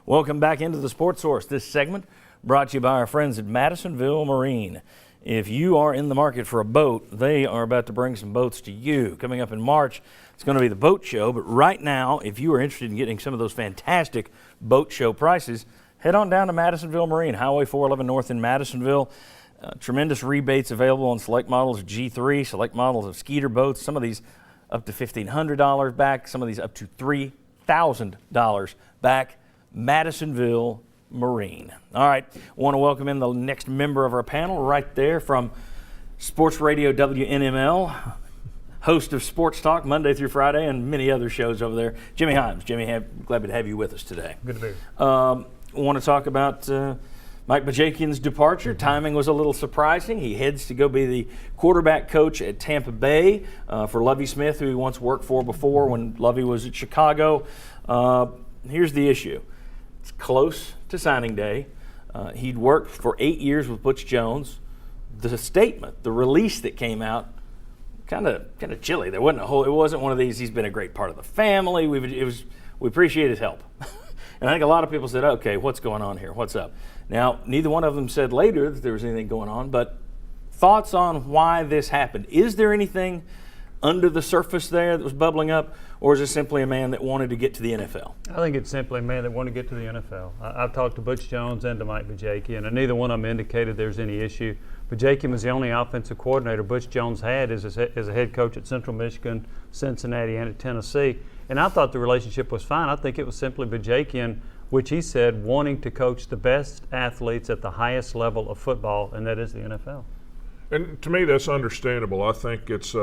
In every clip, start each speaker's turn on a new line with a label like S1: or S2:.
S1: Welcome back into the Sports Source. This segment brought to you by our friends at Madisonville Marine. If you are in the market for a boat, they are about to bring some boats to you. Coming up in March, it's going to be the boat show. But right now, if you are interested in getting some of those fantastic boat show prices, head on down to Madisonville Marine, Highway 411 North in Madisonville. Tremendous rebates available on select models of G3, select models of Skeeter boats. Some of these up to $1,500 back, some of these up to $3,000 back. Madisonville Marine. All right, want to welcome in the next member of our panel right there from Sports Radio WNML, host of Sports Talk Monday through Friday and many other shows over there, Jimmy Hyams. Jimmy, glad to have you with us today.
S2: Good to be here.
S1: Want to talk about Mike Bajakian's departure. Timing was a little surprising. He heads to go be the quarterback coach at Tampa Bay for Lovie Smith, who he once worked for before when Lovie was at Chicago. Here's the issue. It's close to signing day. He'd worked for 8 years with Butch Jones. The statement, the release that came out, kind of chilly. There wasn't it wasn't one of these. He's been a great part of the family. We appreciate his help. And I think a lot of people said, okay, what's going on here? What's up? Now, neither one of them said later that there was anything going on, but thoughts on why this happened. Is there anything under the surface there that was bubbling up, or is it simply a man that wanted to get to the NFL?
S2: I think it's simply a man that wanted to get to the NFL. I've talked to Butch Jones and to Mike Bajakian, and neither one of them indicated there's any issue. Bajakian was the only offensive coordinator Butch Jones had as a head coach at Central Michigan, Cincinnati, and at Tennessee. And I thought the relationship was fine. I think it was simply Bajakian, which he said, wanting to coach the best athletes at the highest level of football, and that is the NFL.
S3: And to me, that's understandable. I think it's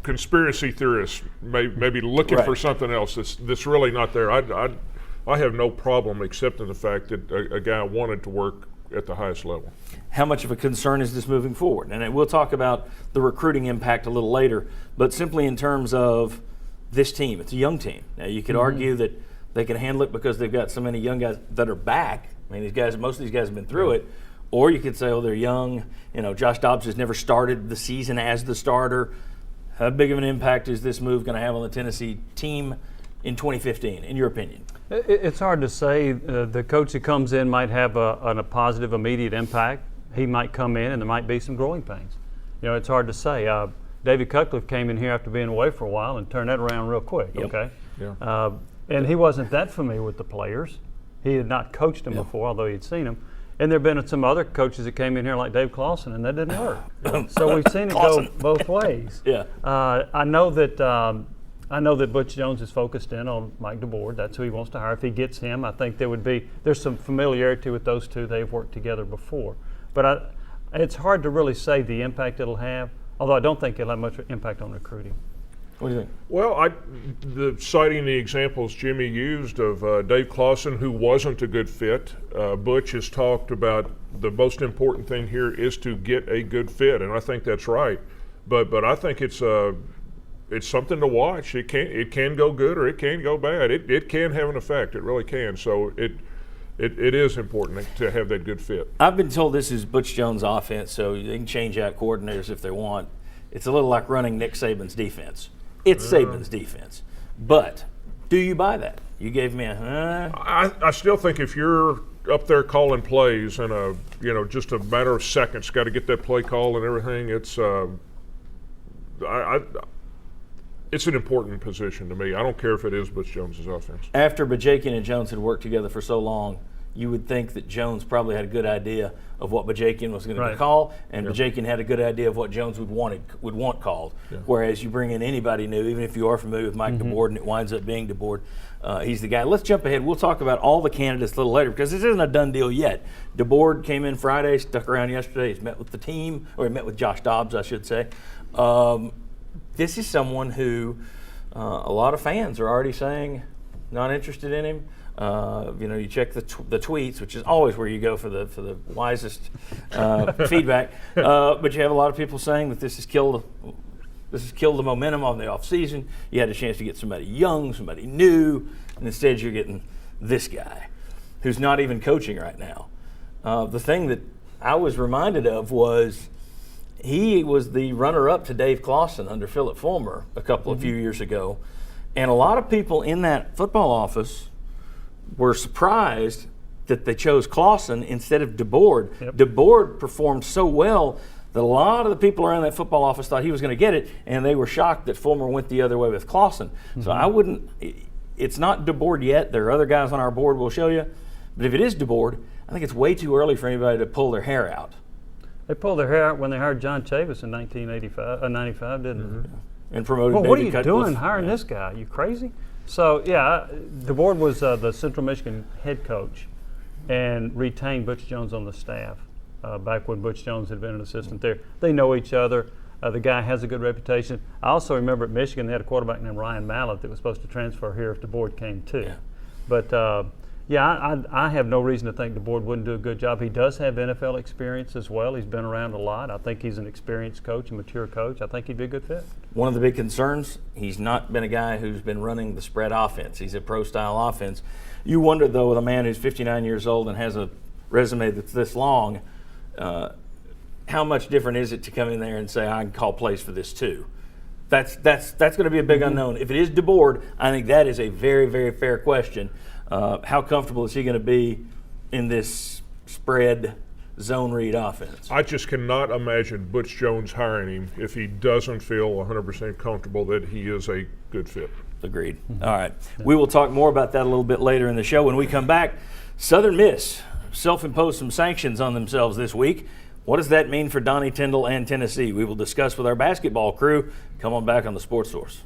S3: conspiracy theorists maybe looking for something else that's really not there. I have no problem accepting the fact that a guy wanted to work at the highest level.
S1: How much of a concern is this moving forward? And we'll talk about the recruiting impact a little later, but simply in terms of this team, it's a young team. Now you could argue that they can handle it because they've got so many young guys that are back. I mean, most of these guys have been through it. Or you could say, oh, they're young. You know, Josh Dobbs has never started the season as the starter. How big of an impact is this move going to have on the Tennessee team in 2015, in your opinion?
S2: It's hard to say. The coach that comes in might have a positive, immediate impact. He might come in and there might be some growing pains. You know, it's hard to say. David Cutcliffe came in here after being away for a while and turned that around real quick, okay?
S3: Yeah.
S2: And he wasn't that familiar with the players. He had not coached them before, although he'd seen them. And there have been some other coaches that came in here like Dave Clawson, and that didn't work. So we've seen it go both ways.
S1: Yeah.
S2: I know that Butch Jones is focused in on Mike DeBoer. That's who he wants to hire. If he gets him, I think there's some familiarity with those two. They've worked together before. But it's hard to really say the impact it'll have, although I don't think it'll have much impact on recruiting.
S1: What do you think?
S3: Well, citing the examples Jimmy used of Dave Clawson, who wasn't a good fit, Butch has talked about the most important thing here is to get a good fit, and I think that's right. But I think it's something to watch. It can go good or it can go bad. It can have an effect. It really can. So it is important to have that good fit.
S1: I've been told this is Butch Jones' offense, so they can change out coordinators if they want. It's a little like running Nick Saban's defense. It's Saban's defense. But do you buy that? You gave me a
S3: I still think if you're up there calling plays and just a matter of seconds, got to get that play call and everything, it's an important position to me. I don't care if it is Butch Jones' offense.
S1: After Bajakian and Jones had worked together for so long, you would think that Jones probably had a good idea of what Bajakian was going to call, and Bajakian had a good idea of what Jones would want called. Yeah. Whereas you bring in anybody new, even if you are familiar with Mike DeBoer and it winds up being DeBoer, he's the guy. Let's jump ahead. We'll talk about all the candidates a little later because this isn't a done deal yet. DeBoer came in Friday, stuck around yesterday. He's met with the team, or he met with Josh Dobbs, I should say. This is someone who a lot of fans are already saying not interested in him. You check the tweets, which is always where you go for the wisest feedback. But you have a lot of people saying that this has killed the momentum on the offseason. You had a chance to get somebody young, somebody new, and instead you're getting this guy who's not even coaching right now. The thing that I was reminded of was he was the runner-up to Dave Clawson under Philip Fulmer a few years ago. And a lot of people in that football office were surprised that they chose Clausen instead of DeBoard.
S2: Yep.
S1: DeBoard performed so well that a lot of the people around that football office thought he was going to get it, and they were shocked that Fulmer went the other way with Clausen. So I wouldn't – it's not DeBoard yet. There are other guys on our board we'll show you. But if it is DeBoard, I think it's way too early for anybody to pull their hair out.
S2: They pulled their hair out when they hired John Chavis in 95, didn't they?
S1: And promoted
S2: Well,
S1: David
S2: what are you
S1: Cutcliffe.
S2: doing hiring this guy? You crazy? So, yeah, DeBoard was the Central Michigan head coach and retained Butch Jones on the staff back when Butch Jones had been an assistant there. They know each other. The guy has a good reputation. I also remember at Michigan they had a quarterback named Ryan Mallett that was supposed to transfer here if DeBoard came too.
S1: Yeah.
S2: But, I have no reason to think DeBoard wouldn't do a good job. He does have NFL experience as well. He's been around a lot. I think he's an experienced coach, a mature coach. I think he'd be a good fit.
S1: One of the big concerns, he's not been a guy who's been running the spread offense. He's a pro-style offense. You wonder, though, with a man who's 59 years old and has a resume that's this long, how much different is it to come in there and say, I can call plays for this too? That's going to be a big unknown. If it is DeBoard, I think that is a very, very fair question. How comfortable is he going to be in this spread zone read offense?
S3: I just cannot imagine Butch Jones hiring him if he doesn't feel 100% comfortable that he is a good fit.
S1: Agreed. All right. We will talk more about that a little bit later in the show. When we come back, Southern Miss self-imposed some sanctions on themselves this week. What does that mean for Donnie Tyndall and Tennessee? We will discuss with our basketball crew. Come on back on the Sports Source.